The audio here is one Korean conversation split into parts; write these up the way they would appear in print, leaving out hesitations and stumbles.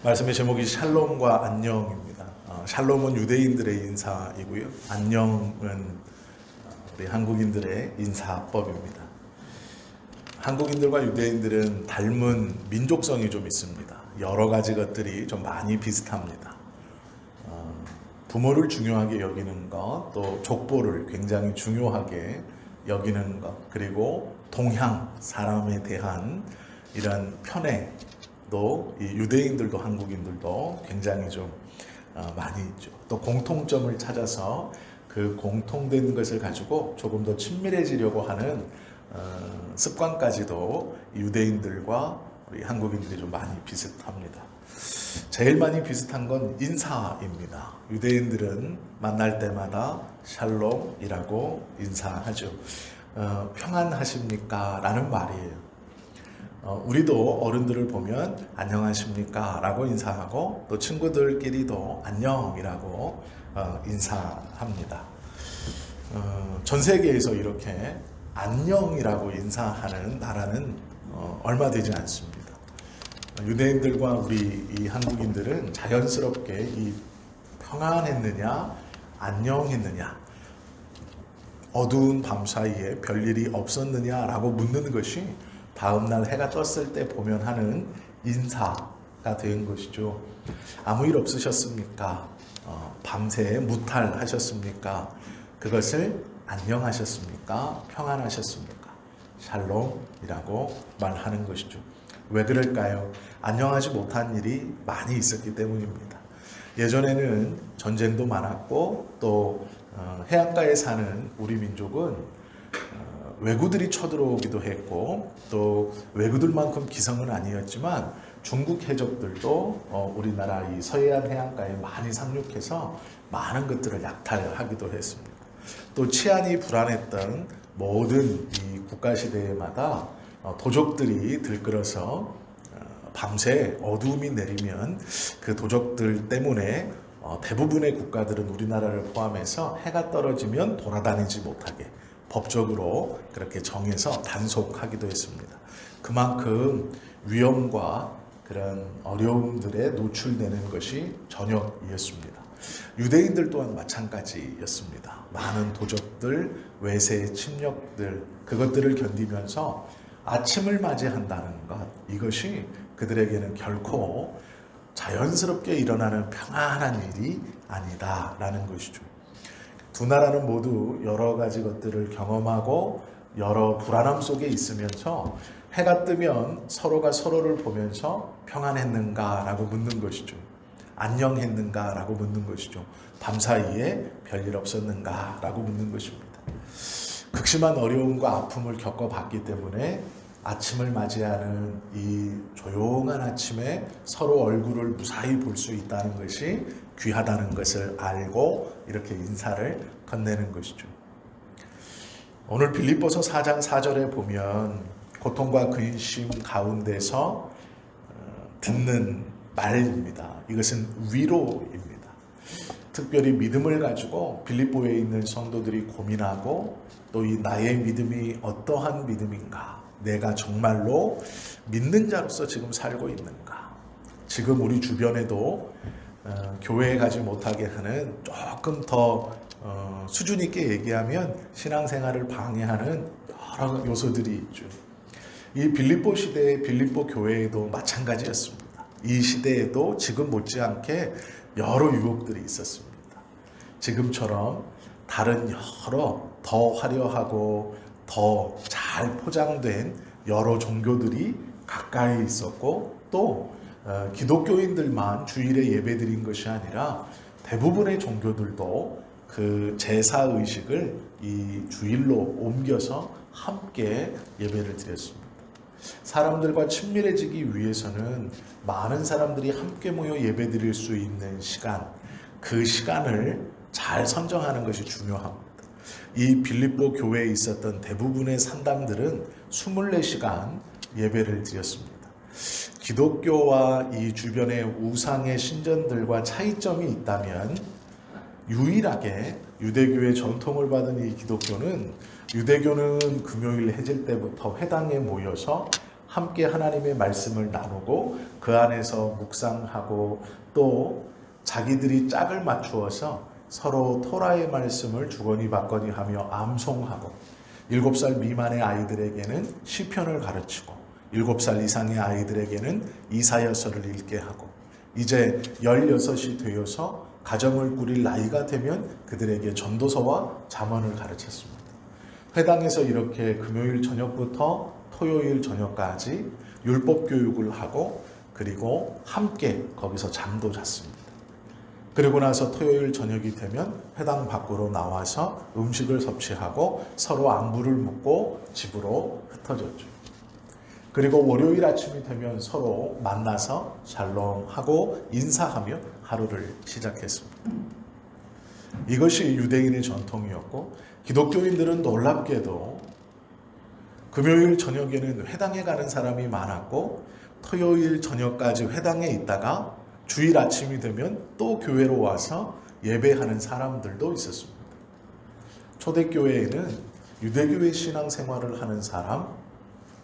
말씀의 제목이 샬롬과 안녕입니다. 샬롬은 유대인들의 인사이고요. 안녕은 우리 한국인들의 인사법입니다. 한국인들과 유대인들은 닮은 민족성이 좀 있습니다. 여러 가지 것들이 좀 많이 비슷합니다. 부모를 중요하게 여기는 것, 또 족보를 굉장히 중요하게 여기는 것, 그리고 동향, 사람에 대한 이런 편애도 이 유대인들도 한국인들도 굉장히 좀 많이 있죠. 또 공통점을 찾아서 그 공통된 것을 가지고 조금 더 친밀해지려고 하는 습관까지도 유대인들과 우리 한국인들이 좀 많이 비슷합니다. 제일 많이 비슷한 건 인사입니다. 유대인들은 만날 때마다 샬롬이라고 인사하죠. 평안하십니까? 라는 말이에요. 우리도 어른들을 보면 안녕하십니까? 라고 인사하고 또 친구들끼리도 안녕이라고 인사합니다. 전 세계에서 이렇게 안녕이라고 인사하는 나라는 얼마 되지 않습니다. 유대인들과 우리 이 한국인들은 자연스럽게 이 평안했느냐, 안녕했느냐, 어두운 밤 사이에 별일이 없었느냐라고 묻는 것이 다음날 해가 떴을 때 보면 하는 인사가 된 것이죠. 아무 일 없으셨습니까? 밤새 무탈하셨습니까? 그것을 안녕하셨습니까? 평안하셨습니까? 샬롬이라고 말하는 것이죠. 왜 그럴까요? 안녕하지 못한 일이 많이 있었기 때문입니다. 예전에는 전쟁도 많았고 또 해안가에 사는 우리 민족은 왜구들이 쳐들어오기도 했고 또 왜구들만큼 기성은 아니었지만 중국 해적들도 우리나라 이 서해안 해안가에 많이 상륙해서 많은 것들을 약탈하기도 했습니다. 또 치안이 불안했던 모든 이 국가 시대마다 도적들이 들끓어서 밤새 어두움이 내리면 그 도적들 때문에 대부분의 국가들은 우리나라를 포함해서 해가 떨어지면 돌아다니지 못하게 법적으로 그렇게 정해서 단속하기도 했습니다. 그만큼 위험과 그런 어려움들에 노출되는 것이 전역이었습니다. 유대인들 또한 마찬가지였습니다. 많은 도적들, 외세의 침략들, 그것들을 견디면서 아침을 맞이한다는 것, 이것이 그들에게는 결코 자연스럽게 일어나는 평안한 일이 아니다라는 것이죠. 두 나라는 모두 여러 가지 것들을 경험하고 여러 불안함 속에 있으면서 해가 뜨면 서로가 서로를 보면서 평안했는가라고 묻는 것이죠. 안녕했는가라고 묻는 것이죠. 밤사이에 별일 없었는가라고 묻는 것입니다. 극심한 어려움과 아픔을 겪어봤기 때문에 아침을 맞이하는 이 조용한 아침에 서로 얼굴을 무사히 볼 수 있다는 것이 귀하다는 것을 알고 이렇게 인사를 건네는 것이죠. 오늘 빌립보서 4장 4절에 보면 고통과 근심 가운데서 듣는 말입니다. 이것은 위로입니다. 특별히 믿음을 가지고 빌립보에 있는 성도들이 고민하고 또 이 나의 믿음이 어떠한 믿음인가? 내가 정말로 믿는 자로서 지금 살고 있는가? 지금 우리 주변에도 교회에 가지 못하게 하는 조금 더 수준 있게 얘기하면 신앙생활을 방해하는 여러 요소들이 있죠. 이 빌립보 시대의 빌립보 교회에도 마찬가지였습니다. 이 시대에도 지금 못지않게 여러 유혹들이 있었습니다. 지금처럼 다른 여러 더 화려하고 더 잘 포장된 여러 종교들이 가까이 있었고 또 기독교인들만 주일에 예배드린 것이 아니라 대부분의 종교들도 그 제사의식을 이 주일로 옮겨서 함께 예배를 드렸습니다. 사람들과 친밀해지기 위해서는 많은 사람들이 함께 모여 예배드릴 수 있는 시간, 그 시간을 잘 선정하는 것이 중요합니다. 이 빌립보 교회에 있었던 대부분의 산당들은 24시간 예배를 드렸습니다. 기독교와 이 주변의 우상의 신전들과 차이점이 있다면 유일하게 유대교의 전통을 받은 이 기독교는 유대교는 금요일 해질 때부터 회당에 모여서 함께 하나님의 말씀을 나누고 그 안에서 묵상하고 또 자기들이 짝을 맞추어서 서로 토라의 말씀을 주거니 받거니 하며 암송하고 7살 미만의 아이들에게는 시편을 가르치고 7살 이상의 아이들에게는 이사야서를 읽게 하고 이제 16이 되어서 가정을 꾸릴 나이가 되면 그들에게 전도서와 잠언을 가르쳤습니다. 회당에서 이렇게 금요일 저녁부터 토요일 저녁까지 율법 교육을 하고 그리고 함께 거기서 잠도 잤습니다. 그리고 나서 토요일 저녁이 되면 회당 밖으로 나와서 음식을 섭취하고 서로 안부를 묻고 집으로 흩어졌죠. 그리고 월요일 아침이 되면 서로 만나서 샬롬하고 인사하며 하루를 시작했습니다. 이것이 유대인의 전통이었고 기독교인들은 놀랍게도 금요일 저녁에는 회당에 가는 사람이 많았고 토요일 저녁까지 회당에 있다가 주일 아침이 되면 또 교회로 와서 예배하는 사람들도 있었습니다. 초대교회에는 유대교회 신앙생활을 하는 사람,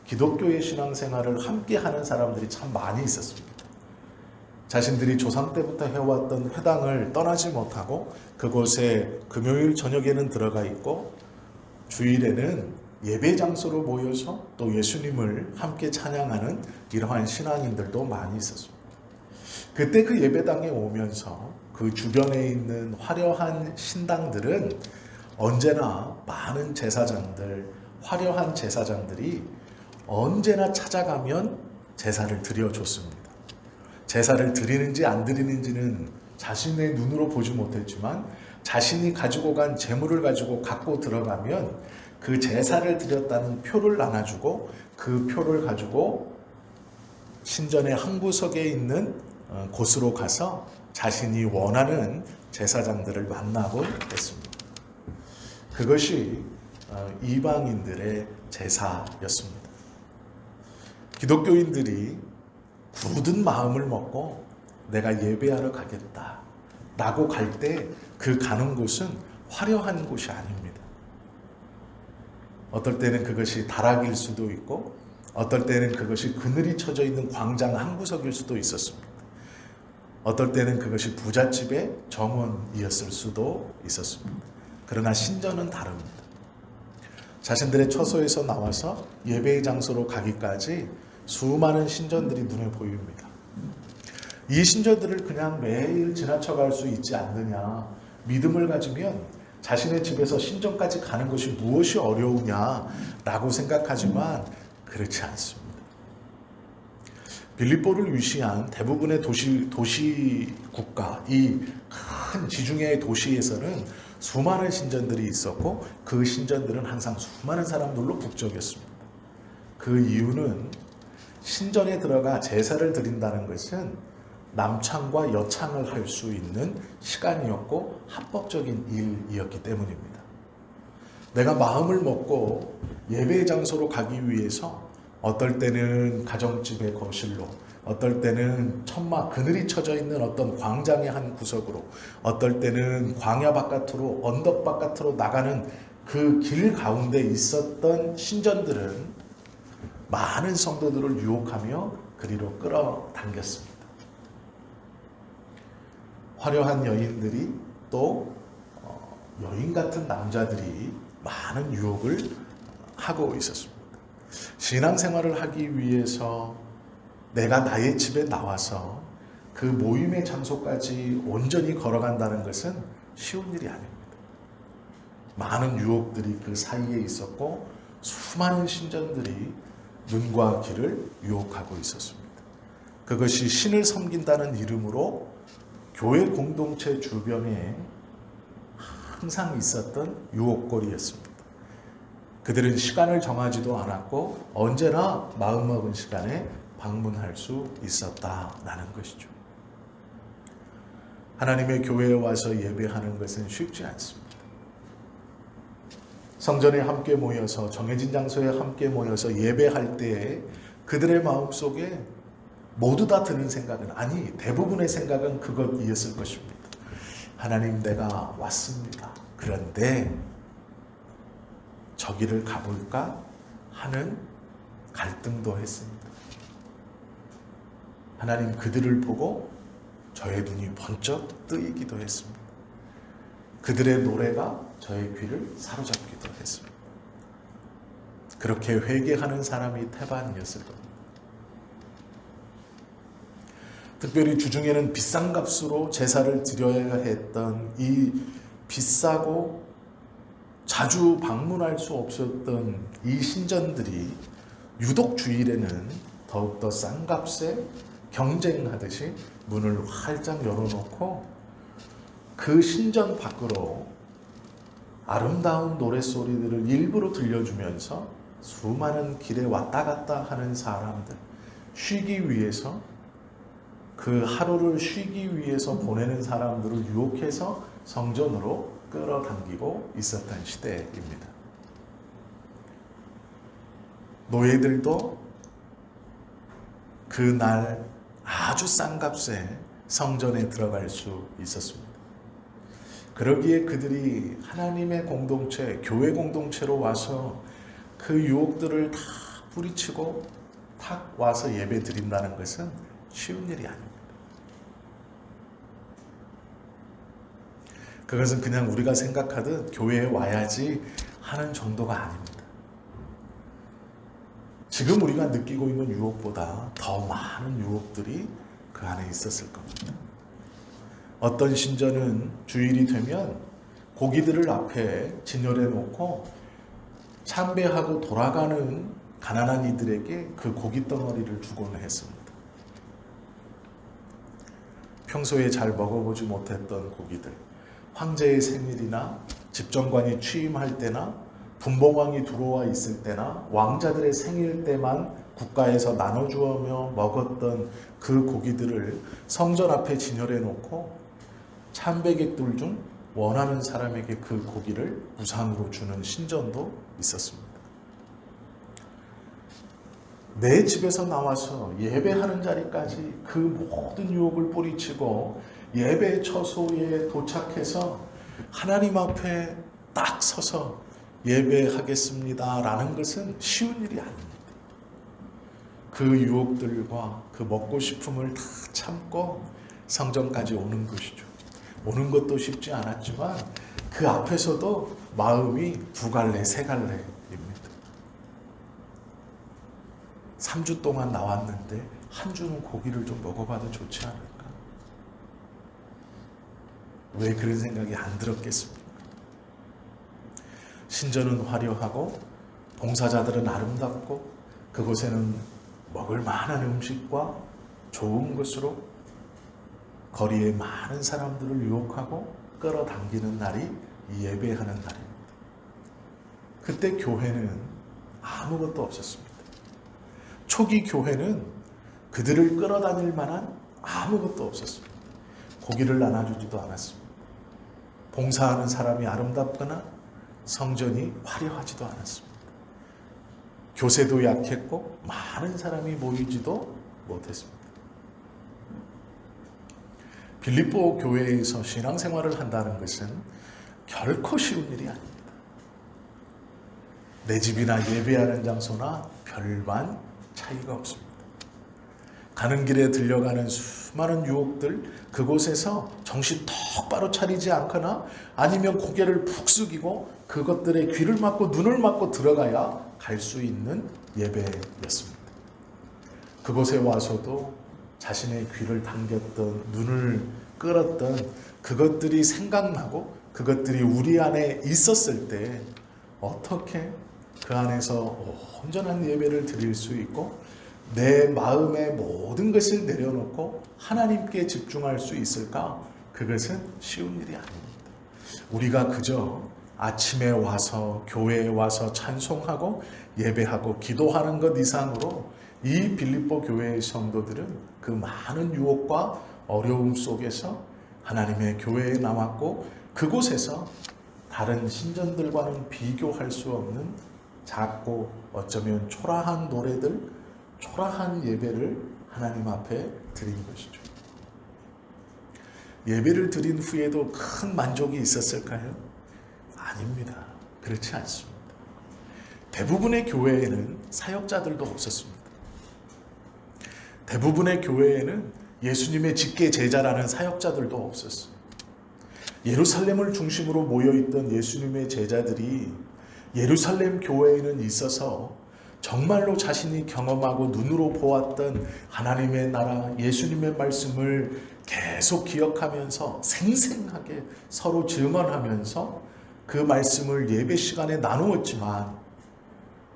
기독교의 신앙생활을 함께 하는 사람들이 참 많이 있었습니다. 자신들이 조상 때부터 해왔던 회당을 떠나지 못하고 그곳에 금요일 저녁에는 들어가 있고 주일에는 예배 장소로 모여서 또 예수님을 함께 찬양하는 이러한 신앙인들도 많이 있었습니다. 그때 그 예배당에 오면서 그 주변에 있는 화려한 신당들은 언제나 많은 제사장들, 화려한 제사장들이 언제나 찾아가면 제사를 드려줬습니다. 제사를 드리는지 안 드리는지는 자신의 눈으로 보지 못했지만 자신이 가지고 간 재물을 가지고 갖고 들어가면 그 제사를 드렸다는 표를 나눠주고 그 표를 가지고 신전의 한 구석에 있는 곳으로 가서 자신이 원하는 제사장들을 만나곤 했습니다. 그것이 이방인들의 제사였습니다. 기독교인들이 굳은 마음을 먹고 내가 예배하러 가겠다 라고 갈 때 그 가는 곳은 화려한 곳이 아닙니다. 어떨 때는 그것이 다락일 수도 있고 어떨 때는 그것이 그늘이 쳐져 있는 광장 한 구석일 수도 있었습니다. 어떨 때는 그것이 부잣집의 정원이었을 수도 있었습니다. 그러나 신전은 다릅니다. 자신들의 처소에서 나와서 예배의 장소로 가기까지 수많은 신전들이 눈에 보입니다. 이 신전들을 그냥 매일 지나쳐갈 수 있지 않느냐, 믿음을 가지면 자신의 집에서 신전까지 가는 것이 무엇이 어려우냐라고 생각하지만 그렇지 않습니다. 빌립보를 위시한 대부분의 도시 국가, 이 큰 지중해의 도시에서는 수많은 신전들이 있었고 그 신전들은 항상 수많은 사람들로 북적였습니다. 그 이유는 신전에 들어가 제사를 드린다는 것은 남창과 여창을 할 수 있는 시간이었고 합법적인 일이었기 때문입니다. 내가 마음을 먹고 예배 장소로 가기 위해서 어떨 때는 가정집의 거실로, 어떨 때는 천막 그늘이 쳐져 있는 어떤 광장의 한 구석으로, 어떨 때는 광야 바깥으로, 언덕 바깥으로 나가는 그 길 가운데 있었던 신전들은 많은 성도들을 유혹하며 그리로 끌어당겼습니다. 화려한 여인들이 또 여인 같은 남자들이 많은 유혹을 하고 있었습니다. 신앙생활을 하기 위해서 내가 나의 집에 나와서 그 모임의 장소까지 온전히 걸어간다는 것은 쉬운 일이 아닙니다. 많은 유혹들이 그 사이에 있었고 수많은 신전들이 눈과 귀를 유혹하고 있었습니다. 그것이 신을 섬긴다는 이름으로 교회 공동체 주변에 항상 있었던 유혹거리였습니다. 그들은 시간을 정하지도 않았고 언제나 마음먹은 시간에 방문할 수 있었다라는 것이죠. 하나님의 교회에 와서 예배하는 것은 쉽지 않습니다. 성전에 함께 모여서 정해진 장소에 함께 모여서 예배할 때에 그들의 마음속에 모두 다 드는 생각은 아니 대부분의 생각은 그것이었을 것입니다. 하나님 내가 왔습니다. 그런데 저기를 가볼까 하는 갈등도 했습니다. 하나님 그들을 보고 저의 눈이 번쩍 뜨이기도 했습니다. 그들의 노래가 저의 귀를 사로잡기도 했습니다. 그렇게 회개하는 사람이 태반이었을 겁니다. 특별히 주중에는 비싼 값으로 제사를 드려야 했던 이 비싸고 자주 방문할 수 없었던 이 신전들이 유독 주일에는 더욱더 싼 값에 경쟁하듯이 문을 활짝 열어놓고 그 신전 밖으로 아름다운 노랫소리들을 일부러 들려주면서 수많은 길에 왔다 갔다 하는 사람들, 쉬기 위해서, 그 하루를 쉬기 위해서 보내는 사람들을 유혹해서 성전으로 끌어당기고 있었던 시대입니다. 노예들도 그날 아주 싼 값에 성전에 들어갈 수 있었습니다. 그러기에 그들이 하나님의 공동체, 교회 공동체로 와서 그 유혹들을 다 뿌리치고 탁 와서 예배 드린다는 것은 쉬운 일이 아닙니다. 그것은 그냥 우리가 생각하듯 교회에 와야지 하는 정도가 아닙니다. 지금 우리가 느끼고 있는 유혹보다 더 많은 유혹들이 그 안에 있었을 겁니다. 어떤 신전은 주일이 되면 고기들을 앞에 진열해 놓고 참배하고 돌아가는 가난한 이들에게 그 고기 덩어리를 주곤 했습니다. 평소에 잘 먹어보지 못했던 고기들, 황제의 생일이나 집정관이 취임할 때나 분봉왕이 들어와 있을 때나 왕자들의 생일 때만 국가에서 나눠주며 먹었던 그 고기들을 성전 앞에 진열해 놓고 참배객들 중 원하는 사람에게 그 고기를 무상으로 주는 신전도 있었습니다. 내 집에서 나와서 예배하는 자리까지 그 모든 유혹을 뿌리치고 예배 처소에 도착해서 하나님 앞에 딱 서서 예배하겠습니다 라는 것은 쉬운 일이 아닙니다. 그 유혹들과 그 먹고 싶음을 다 참고 성전까지 오는 것이죠. 오는 것도 쉽지 않았지만 그 앞에서도 마음이 두 갈래 세 갈래입니다. 3주 동안 나왔는데 한 주는 고기를 좀 먹어봐도 좋지 않을까? 왜 그런 생각이 안 들었겠습니까? 신전은 화려하고 봉사자들은 아름답고 그곳에는 먹을 만한 음식과 좋은 것으로 거리에 많은 사람들을 유혹하고 끌어당기는 날이 예배하는 날입니다. 그때 교회는 아무것도 없었습니다. 초기 교회는 그들을 끌어다닐 만한 아무것도 없었습니다. 고기를 나눠주지도 않았습니다. 봉사하는 사람이 아름답거나 성전이 화려하지도 않았습니다. 교세도 약했고 많은 사람이 모이지도 못했습니다. 빌립보 교회에서 신앙생활을 한다는 것은 결코 쉬운 일이 아닙니다. 내 집이나 예배하는 장소나 별반 차이가 없습니다. 가는 길에 들려가는 수많은 유혹들, 그곳에서 정신 똑바로 차리지 않거나 아니면 고개를 푹 숙이고 그것들의 귀를 막고 눈을 막고 들어가야 갈 수 있는 예배였습니다. 그곳에 와서도 자신의 귀를 당겼던, 눈을 끌었던 그것들이 생각나고 그것들이 우리 안에 있었을 때 어떻게 그 안에서 온전한 예배를 드릴 수 있고 내 마음의 모든 것을 내려놓고 하나님께 집중할 수 있을까? 그것은 쉬운 일이 아닙니다. 우리가 그저 아침에 와서 교회에 와서 찬송하고 예배하고 기도하는 것 이상으로 이 빌립보 교회의 성도들은 그 많은 유혹과 어려움 속에서 하나님의 교회에 남았고 그곳에서 다른 신전들과는 비교할 수 없는 작고 어쩌면 초라한 노래들, 초라한 예배를 하나님 앞에 드린 것이죠. 예배를 드린 후에도 큰 만족이 있었을까요? 아닙니다. 그렇지 않습니다. 대부분의 교회에는 사역자들도 없었습니다. 대부분의 교회에는 예수님의 직계 제자라는 사역자들도 없었어요. 예루살렘을 중심으로 모여있던 예수님의 제자들이 예루살렘 교회에는 있어서 정말로 자신이 경험하고 눈으로 보았던 하나님의 나라, 예수님의 말씀을 계속 기억하면서 생생하게 서로 증언하면서 그 말씀을 예배 시간에 나누었지만,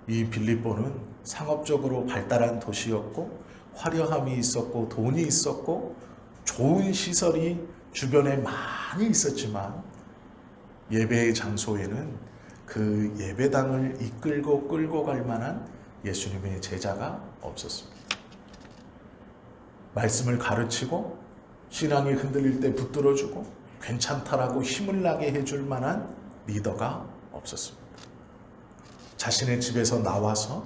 이 빌립보는 상업적으로 발달한 도시였고 화려함이 있었고 돈이 있었고 좋은 시설이 주변에 많이 있었지만, 예배의 장소에는 그 예배당을 이끌고 끌고 갈 만한 예수님의 제자가 없었습니다. 말씀을 가르치고 신앙이 흔들릴 때 붙들어주고 괜찮다라고 힘을 나게 해줄 만한 리더가 없었습니다. 자신의 집에서 나와서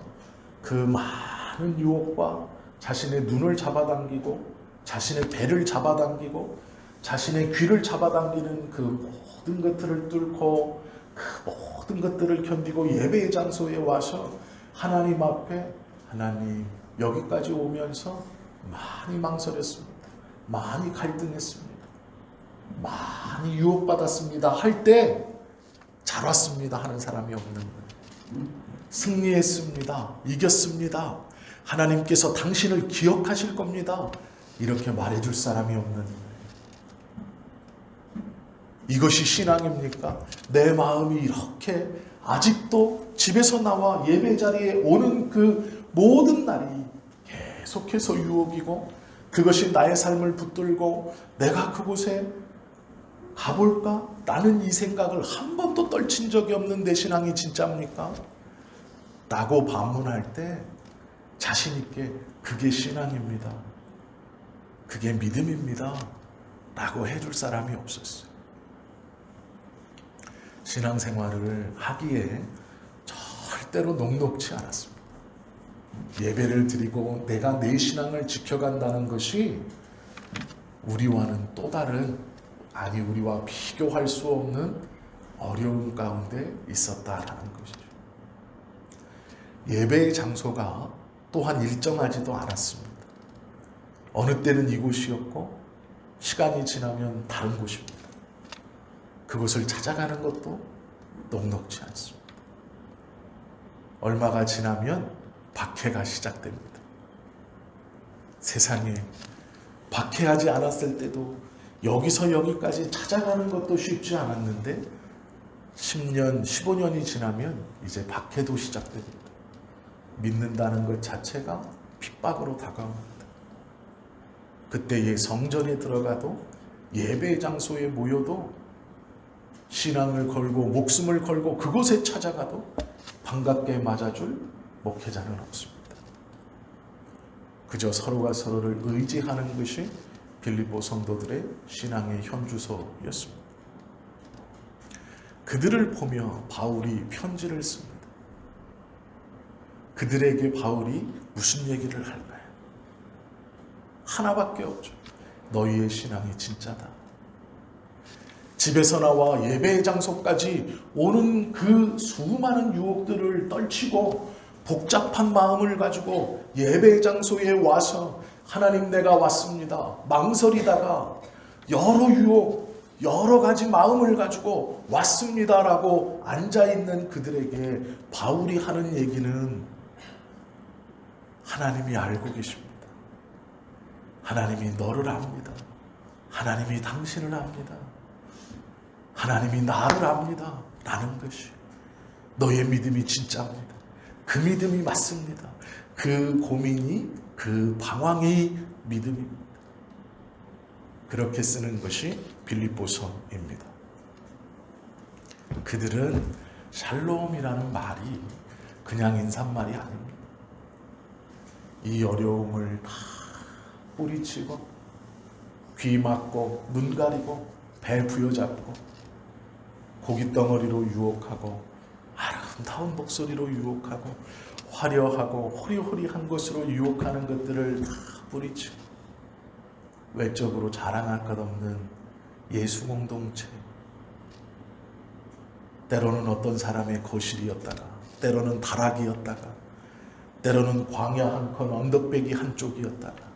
그 많은 유혹과 자신의 눈을 잡아당기고 자신의 배를 잡아당기고 자신의 귀를 잡아당기는 그 모든 것들을 뚫고 그 모든 것들을 견디고 예배의 장소에 와서 하나님 앞에, 하나님 여기까지 오면서 많이 망설였습니다. 많이 갈등했습니다. 많이 유혹받았습니다. 할 때 잘 왔습니다 하는 사람이 없는 거예요. 승리했습니다. 이겼습니다. 하나님께서 당신을 기억하실 겁니다. 이렇게 말해줄 사람이 없는 거예요. 이것이 신앙입니까? 내 마음이 이렇게 아직도 집에서 나와 예배 자리에 오는 그 모든 날이 계속해서 유혹이고, 그것이 나의 삶을 붙들고 내가 그곳에 가볼까? 나는 이 생각을 한 번도 떨친 적이 없는 내 신앙이 진짜입니까? 라고 반문할 때 자신 있게 그게 신앙입니다. 그게 믿음입니다. 라고 해줄 사람이 없었어요. 신앙생활을 하기에 절대로 녹록지 않았습니다. 예배를 드리고 내가 내 신앙을 지켜간다는 것이 우리와는 또 다른, 아니 우리와 비교할 수 없는 어려움 가운데 있었다라는 것이죠. 예배의 장소가 또한 일정하지도 않았습니다. 어느 때는 이곳이었고 시간이 지나면 다른 곳입니다. 그곳을 찾아가는 것도 녹록지 않습니다. 얼마가 지나면 박해가 시작됩니다. 세상에 박해하지 않았을 때도 여기서 여기까지 찾아가는 것도 쉽지 않았는데 10년, 15년이 지나면 이제 박해도 시작됩니다. 믿는다는 것 자체가 핍박으로 다가옵니다. 그때의 성전에 들어가도 예배 장소에 모여도 신앙을 걸고 목숨을 걸고 그곳에 찾아가도 반갑게 맞아줄 목회자는 없습니다. 그저 서로가 서로를 의지하는 것이 빌립보 성도들의 신앙의 현주소였습니다. 그들을 보며 바울이 편지를 씁니다. 그들에게 바울이 무슨 얘기를 할까요? 하나밖에 없죠. 너희의 신앙이 진짜다. 집에서 나와 예배 장소까지 오는 그 수많은 유혹들을 떨치고 복잡한 마음을 가지고 예배 장소에 와서 하나님 내가 왔습니다. 망설이다가 여러 유혹, 여러 가지 마음을 가지고 왔습니다라고 앉아있는 그들에게 바울이 하는 얘기는 하나님이 알고 계십니다. 하나님이 너를 압니다. 하나님이 당신을 압니다. 하나님이 나를 압니다. 라는 것이 너의 믿음이 진짜입니다. 그 믿음이 맞습니다. 그 고민이, 그 방황이 믿음입니다. 그렇게 쓰는 것이 빌립보서입니다. 그들은 샬롬이라는 말이 그냥 인사말이 아닙니다. 이 어려움을 다 뿌리치고 귀 막고 눈 가리고 배 부여잡고 고깃덩어리로 유혹하고 아름다운 목소리로 유혹하고 화려하고 호리호리한 것으로 유혹하는 것들을 다 뿌리치고 외적으로 자랑할 것 없는 예수 공동체, 때로는 어떤 사람의 거실이었다가 때로는 다락이었다가, 때로는 광야 한켠 언덕배기 한쪽이었다가,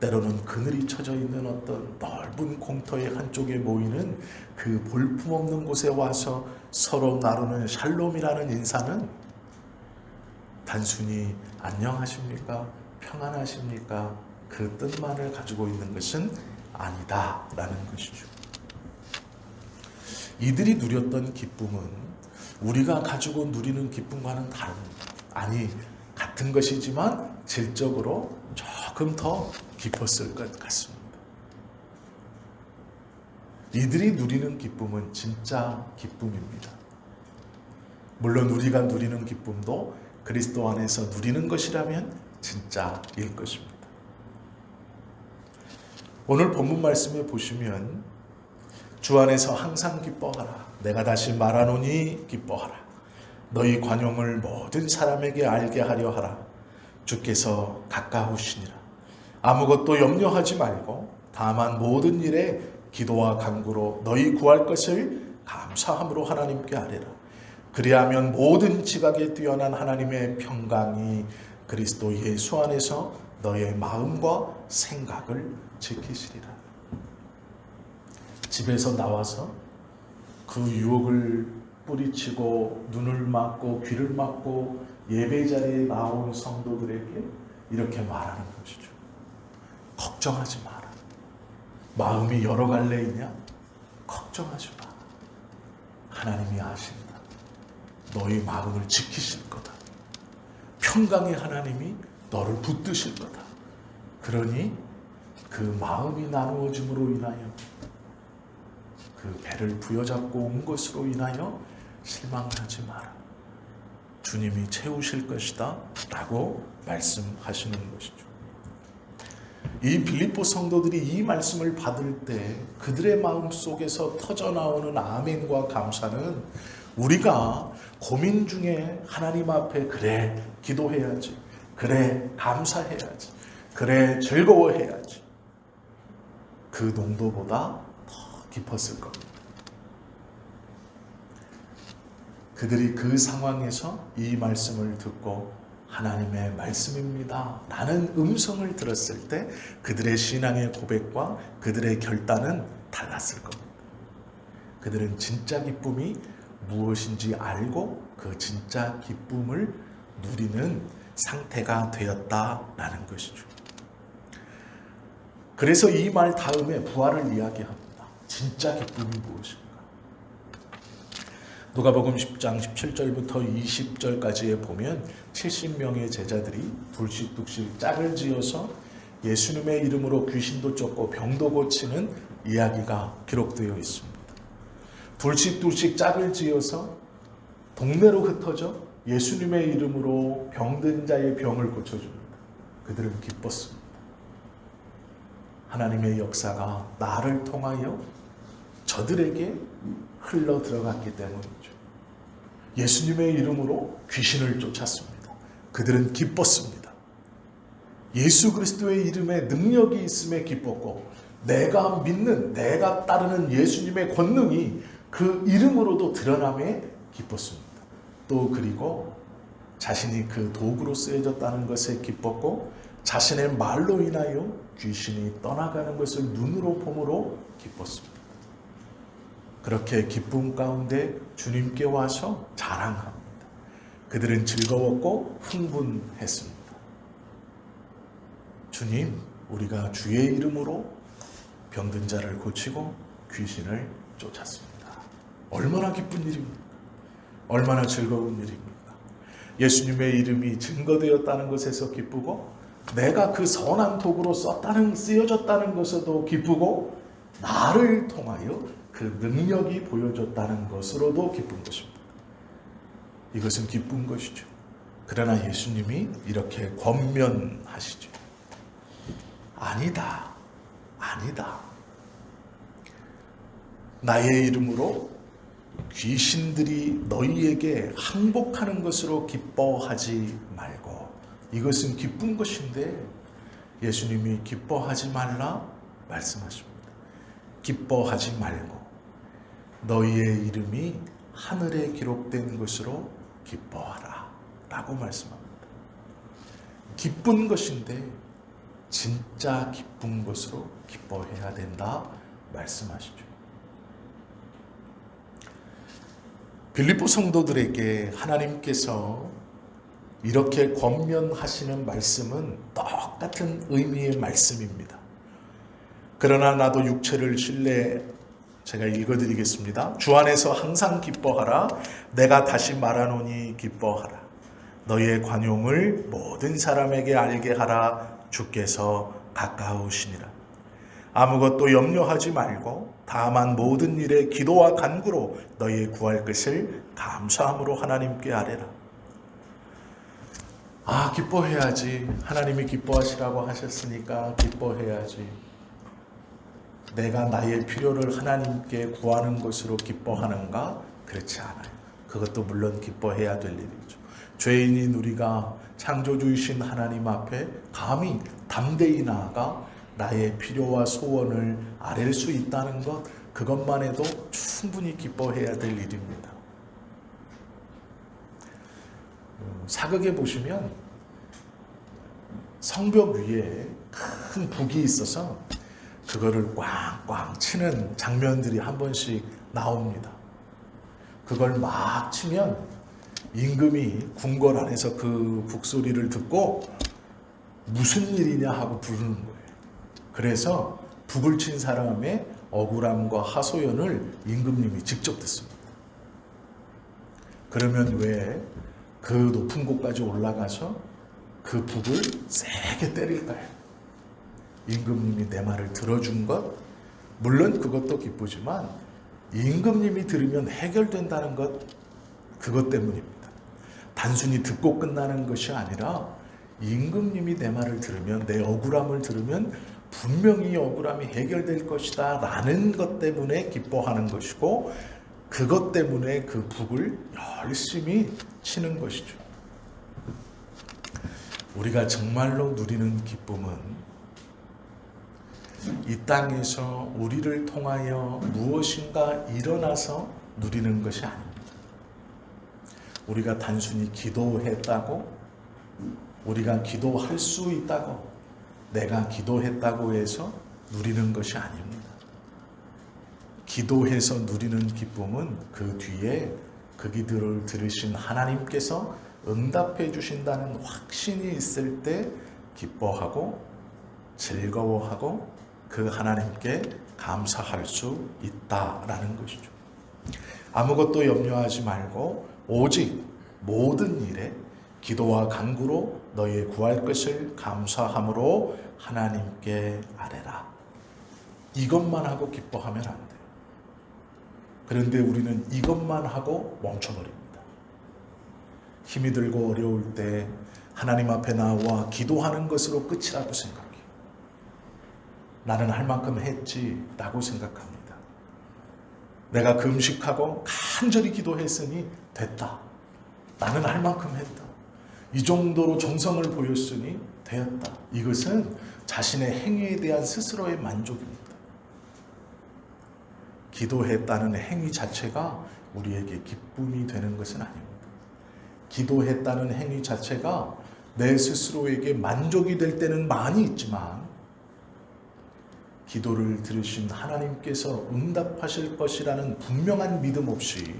때로는 그늘이 쳐져 있는 어떤 넓은 공터의 한쪽에 모이는 그 볼품없는 곳에 와서 서로 나누는 샬롬이라는 인사는 단순히 안녕하십니까? 평안하십니까? 그 뜻만을 가지고 있는 것은 아니다라는 것이죠. 이들이 누렸던 기쁨은 우리가 가지고 누리는 기쁨과는 다릅니다. 아니, 같은 것이지만 질적으로 조금 더 깊었을 것 같습니다. 이들이 누리는 기쁨은 진짜 기쁨입니다. 물론 우리가 누리는 기쁨도 그리스도 안에서 누리는 것이라면 진짜일 것입니다. 오늘 본문 말씀에 보시면 주 안에서 항상 기뻐하라. 내가 다시 말하노니 기뻐하라. 너희 관용을 모든 사람에게 알게 하려 하라. 주께서 가까우시니라. 아무것도 염려하지 말고 다만 모든 일에 기도와 간구로 너희 구할 것을 감사함으로 하나님께 아뢰라. 그리하면 모든 지각에 뛰어난 하나님의 평강이 그리스도 예수 안에서 너의 마음과 생각을 지키시리라. 집에서 나와서 그 유혹을 뿌리치고 눈을 막고 귀를 막고 예배 자리에 나온 성도들에게 이렇게 말하는 것이죠. 걱정하지 마라. 마음이 여러 갈래이냐? 걱정하지 마라. 하나님이 아신다. 너희 마음을 지키실 거다. 평강의 하나님이 너를 붙드실 거다. 그러니 그 마음이 나누어짐으로 인하여 그 배를 부여잡고 온 것으로 인하여 실망하지 마라. 주님이 채우실 것이다 라고 말씀하시는 것이죠. 이 빌립보 성도들이 이 말씀을 받을 때 그들의 마음 속에서 터져나오는 아멘과 감사는 우리가 고민 중에 하나님 앞에 그래 기도해야지, 그래 감사해야지, 그래 즐거워해야지, 그 농도보다 더 깊었을 겁니다. 그들이 그 상황에서 이 말씀을 듣고 하나님의 말씀입니다 라는 음성을 들었을 때 그들의 신앙의 고백과 그들의 결단은 달랐을 겁니다. 그들은 진짜 기쁨이 무엇인지 알고 그 진짜 기쁨을 누리는 상태가 되었다라는 것이죠. 그래서 이 말 다음에 부활을 이야기합니다. 진짜 기쁨이 무엇인가? 누가복음 10장 17절부터 20절까지에 보면 70명의 제자들이 둘씩둘씩 짝을 지어서 예수님의 이름으로 귀신도 쫓고 병도 고치는 이야기가 기록되어 있습니다. 둘씩둘씩 짝을 지어서 동네로 흩어져 예수님의 이름으로 병든 자의 병을 고쳐줍니다. 그들은 기뻤습니다. 하나님의 역사가 나를 통하여 저들에게 흘러 들어갔기 때문이죠. 예수님의 이름으로 귀신을 쫓았습니다. 그들은 기뻤습니다. 예수 그리스도의 이름에 능력이 있음에 기뻤고 내가 믿는, 내가 따르는 예수님의 권능이 그 이름으로도 드러남에 기뻤습니다. 또 그리고 자신이 그 도구로 쓰여졌다는 것에 기뻤고 자신의 말로 인하여 귀신이 떠나가는 것을 눈으로 봄으로 기뻤습니다. 그렇게 기쁨 가운데 주님께 와서 자랑합니다. 그들은 즐거웠고 흥분했습니다. 주님, 우리가 주의 이름으로 병든 자를 고치고 귀신을 쫓았습니다. 얼마나 기쁜 일입니까? 얼마나 즐거운 일입니까? 예수님의 이름이 증거되었다는 것에서 기쁘고 내가 그 선한 도구로 쓰여졌다는 것에도 기쁘고 나를 통하여 그 능력이 보여졌다는 것으로도 기쁜 것입니다. 이것은 기쁜 것이죠. 그러나 예수님이 이렇게 권면하시죠. 아니다. 아니다. 나의 이름으로 귀신들이 너희에게 항복하는 것으로 기뻐하지 말고, 이것은 기쁜 것인데 예수님이 기뻐하지 말라 말씀하십니다. 기뻐하지 말고 너희의 이름이 하늘에 기록된 것으로 기뻐하라 라고 말씀합니다. 기쁜 것인데 진짜 기쁜 것으로 기뻐해야 된다 말씀하시죠. 빌립보 성도들에게 하나님께서 이렇게 권면하시는 말씀은 똑같은 의미의 말씀입니다. 그러나 나도 육체를 신뢰 제가 읽어드리겠습니다. 주 안에서 항상 기뻐하라. 내가 다시 말하노니 기뻐하라. 너희의 관용을 모든 사람에게 알게 하라. 주께서 가까우시니라. 아무것도 염려하지 말고 다만 모든 일에 기도와 간구로 너희의 구할 것을 감사함으로 하나님께 아뢰라. 기뻐해야지. 하나님이 기뻐하시라고 하셨으니까 기뻐해야지. 내가 나의 필요를 하나님께 구하는 것으로 기뻐하는가? 그렇지 않아요. 그것도 물론 기뻐해야 될 일이죠. 죄인인 우리가 창조주이신 하나님 앞에 감히 담대히 나아가 나의 필요와 소원을 아뢰 수 있다는 것, 그것만 해도 충분히 기뻐해야 될 일입니다. 사극에 보시면 성벽 위에 큰 북이 있어서 그거를 꽝꽝 치는 장면들이 한 번씩 나옵니다. 그걸 막 치면 임금이 궁궐 안에서 그 북소리를 듣고 무슨 일이냐 하고 부르는 거예요. 그래서 북을 친 사람의 억울함과 하소연을 임금님이 직접 듣습니다. 그러면 왜 그 높은 곳까지 올라가서 그 북을 세게 때릴까요? 임금님이 내 말을 들어준 것, 물론 그것도 기쁘지만 임금님이 들으면 해결된다는 것, 그것 때문입니다. 단순히 듣고 끝나는 것이 아니라 임금님이 내 말을 들으면, 내 억울함을 들으면 분명히 억울함이 해결될 것이다 라는 것 때문에 기뻐하는 것이고, 그것 때문에 그 북을 열심히 치는 것이죠. 우리가 정말로 누리는 기쁨은 이 땅에서 우리를 통하여 무엇인가 일어나서 누리는 것이 아닙니다. 우리가 단순히 기도했다고, 우리가 기도할 수 있다고, 내가 기도했다고 해서 누리는 것이 아닙니다. 기도해서 누리는 기쁨은 그 뒤에 그 기도를 들으신 하나님께서 응답해 주신다는 확신이 있을 때 기뻐하고 즐거워하고 그 하나님께 감사할 수 있다라는 것이죠. 아무것도 염려하지 말고 오직 모든 일에 기도와 간구로 너희의 구할 것을 감사함으로 하나님께 아뢰라. 이것만 하고 기뻐하면 안 돼요. 그런데 우리는 이것만 하고 멈춰버립니다. 힘이 들고 어려울 때 하나님 앞에 나와 기도하는 것으로 끝이라고 생각해요. 나는 할 만큼 했지 라고 생각합니다. 내가 금식하고 간절히 기도했으니 됐다. 나는 할 만큼 했다. 이 정도로 정성을 보였으니 되었다. 이것은 자신의 행위에 대한 스스로의 만족입니다. 기도했다는 행위 자체가 우리에게 기쁨이 되는 것은 아닙니다. 기도했다는 행위 자체가 내 스스로에게 만족이 될 때는 많이 있지만 기도를 들으신 하나님께서 응답하실 것이라는 분명한 믿음 없이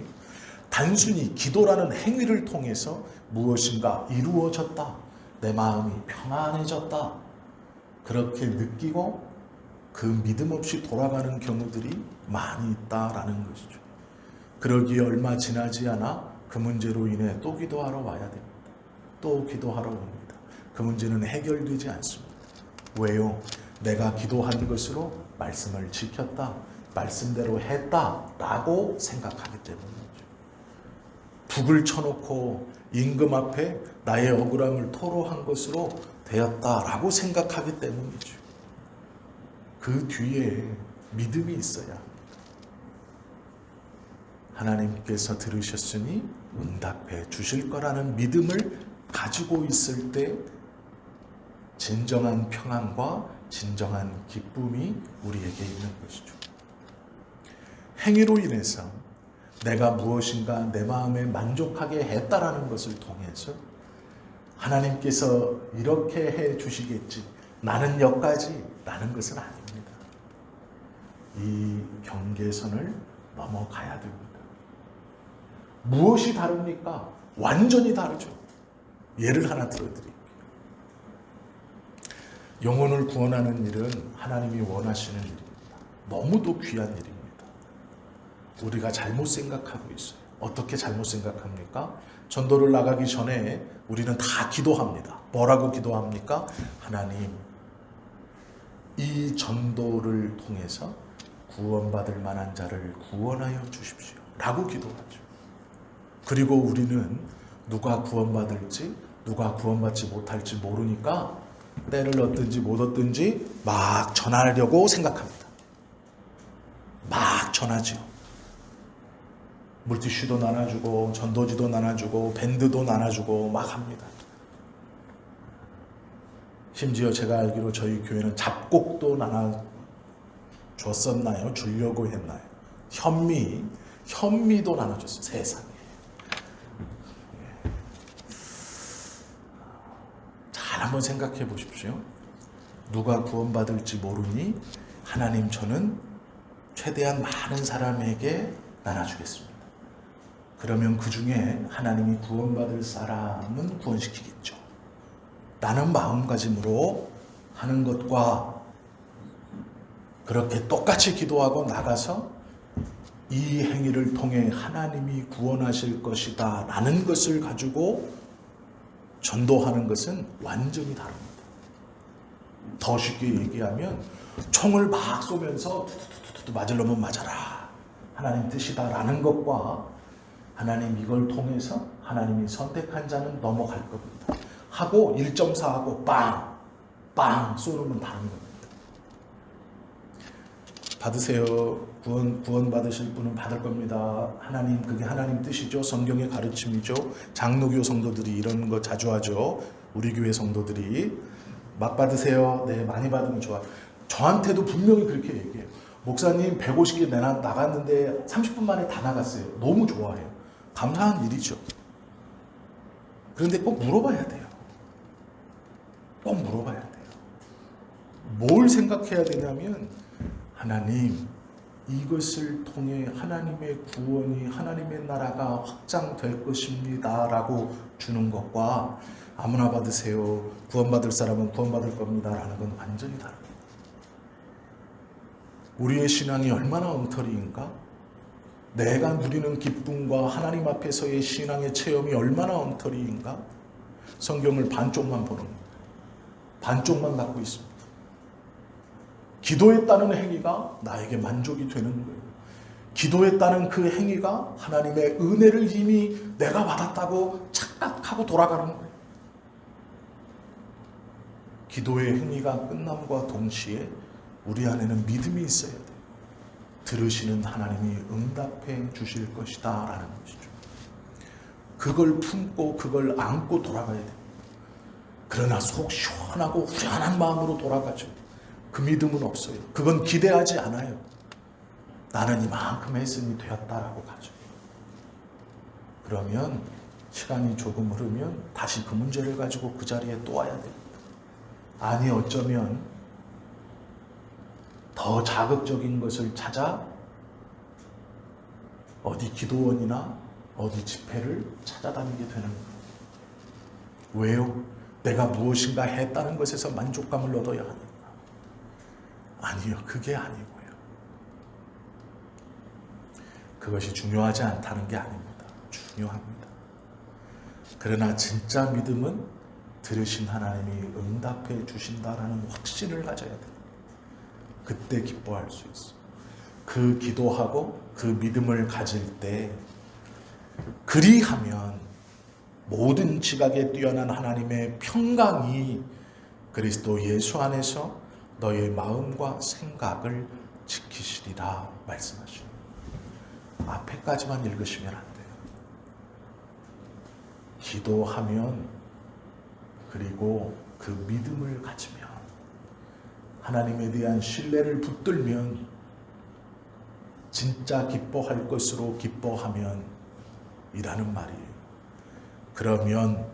단순히 기도라는 행위를 통해서 무엇인가 이루어졌다, 내 마음이 평안해졌다, 그렇게 느끼고 그 믿음 없이 돌아가는 경우들이 많이 있다라는 것이죠. 그러기에 얼마 지나지 않아 그 문제로 인해 또 기도하러 와야 됩니다. 또 기도하러 옵니다. 그 문제는 해결되지 않습니다. 왜요? 내가 기도한 것으로 말씀을 지켰다, 말씀대로 했다라고 생각하기 때문이죠. 북을 쳐놓고 임금 앞에 나의 억울함을 토로한 것으로 되었다라고 생각하기 때문이죠. 그 뒤에 믿음이 있어야 합니다. 하나님께서 들으셨으니 응답해 주실 거라는 믿음을 가지고 있을 때 진정한 평안과 진정한 기쁨이 우리에게 있는 것이죠. 행위로 인해서 내가 무엇인가 내 마음에 만족하게 했다라는 것을 통해서 하나님께서 이렇게 해 주시겠지, 나는 여기까지 라는 것은 아닙니다. 이 경계선을 넘어가야 됩니다. 무엇이 다릅니까? 완전히 다르죠. 예를 하나 들어드릴게요. 영혼을 구원하는 일은 하나님이 원하시는 일입니다. 너무도 귀한 일입니다. 우리가 잘못 생각하고 있어요. 어떻게 잘못 생각합니까? 전도를 나가기 전에 우리는 다 기도합니다. 뭐라고 기도합니까? 하나님, 이 전도를 통해서 구원받을 만한 자를 구원하여 주십시오 라고 기도하죠. 그리고 우리는 누가 구원받을지 누가 구원받지 못할지 모르니까 때를 얻든지 못 얻든지 막 전하려고 생각합니다. 막 전하죠. 물티슈도 나눠주고 전도지도 나눠주고 밴드도 나눠주고 막 합니다. 심지어 제가 알기로 저희 교회는 잡곡도 나눠줬었나요? 주려고 했나요? 현미도 나눠줬어요. 세상에. 잘 한번 생각해 보십시오. 누가 구원받을지 모르니 하나님, 저는 최대한 많은 사람에게 나눠주겠습니다. 그러면 그 중에 하나님이 구원받을 사람은 구원시키겠죠. 라는 마음가짐으로 하는 것과 그렇게 똑같이 기도하고 나가서 이 행위를 통해 하나님이 구원하실 것이다 라는 것을 가지고 전도하는 것은 완전히 다릅니다. 더 쉽게 얘기하면 총을 막 쏘면서 투투투투 맞을 놈은 맞아라, 하나님 뜻이다 라는 것과 하나님 이걸 통해서 하나님이 선택한 자는 넘어갈 겁니다 하고 1.4하고 빵 쏘는 건 다른 겁니다. 받으세요. 구원 받으실 분은 받을 겁니다. 하나님, 그게 하나님 뜻이죠. 성경의 가르침이죠. 장로교 성도들이 이런 거 자주 하죠. 우리 교회 성도들이 막 받으세요. 네, 많이 받으면 좋아요. 저한테도 분명히 그렇게 얘기해요. 목사님 150개 나갔는데 30분 만에 다 나갔어요. 너무 좋아해요. 감사한 일이죠. 그런데 꼭 물어봐야 돼요. 꼭 물어봐야 돼요. 뭘 생각해야 되냐면, 하나님, 이것을 통해 하나님의 구원이, 하나님의 나라가 확장될 것입니다 라고 주는 것과 아무나 받으세요, 구원받을 사람은 구원받을 겁니다 라는 건 완전히 다릅니다. 우리의 신앙이 얼마나 엉터리인가? 내가 누리는 기쁨과 하나님 앞에서의 신앙의 체험이 얼마나 엉터리인가? 성경을 반쪽만 보는 거예요. 반쪽만 갖고 있습니다. 기도했다는 행위가 나에게 만족이 되는 거예요. 기도했다는 그 행위가 하나님의 은혜를 이미 내가 받았다고 착각하고 돌아가는 거예요. 기도의 행위가 끝남과 동시에 우리 안에는 믿음이 있어야 돼요. 들으시는 하나님이 응답해 주실 것이다 라는 것이죠. 그걸 품고 그걸 안고 돌아가야 돼요. 그러나 속 시원하고 후련한 마음으로 돌아가죠. 그 믿음은 없어요. 그건 기대하지 않아요. 나는 이만큼 했으니 되었다라고 가죠. 그러면 시간이 조금 흐르면 다시 그 문제를 가지고 그 자리에 또 와야 됩니다. 아니, 어쩌면 더 자극적인 것을 찾아 어디 기도원이나 어디 집회를 찾아다니게 되는 거예요. 왜요? 내가 무엇인가 했다는 것에서 만족감을 얻어야 하니까. 아니요, 그게 아니고요. 그것이 중요하지 않다는 게 아닙니다. 중요합니다. 그러나 진짜 믿음은 들으신 하나님이 응답해 주신다라는 확신을 가져야 돼요. 그때 기뻐할 수 있어요. 그 기도하고 그 믿음을 가질 때, 그리하면 모든 지각에 뛰어난 하나님의 평강이 그리스도 예수 안에서 너의 마음과 생각을 지키시리라 말씀하시오. 앞에까지만 읽으시면 안 돼요. 기도하면, 그리고 그 믿음을 가지면, 하나님에 대한 신뢰를 붙들면 진짜 기뻐할 것으로 기뻐하면 이라는 말이에요. 그러면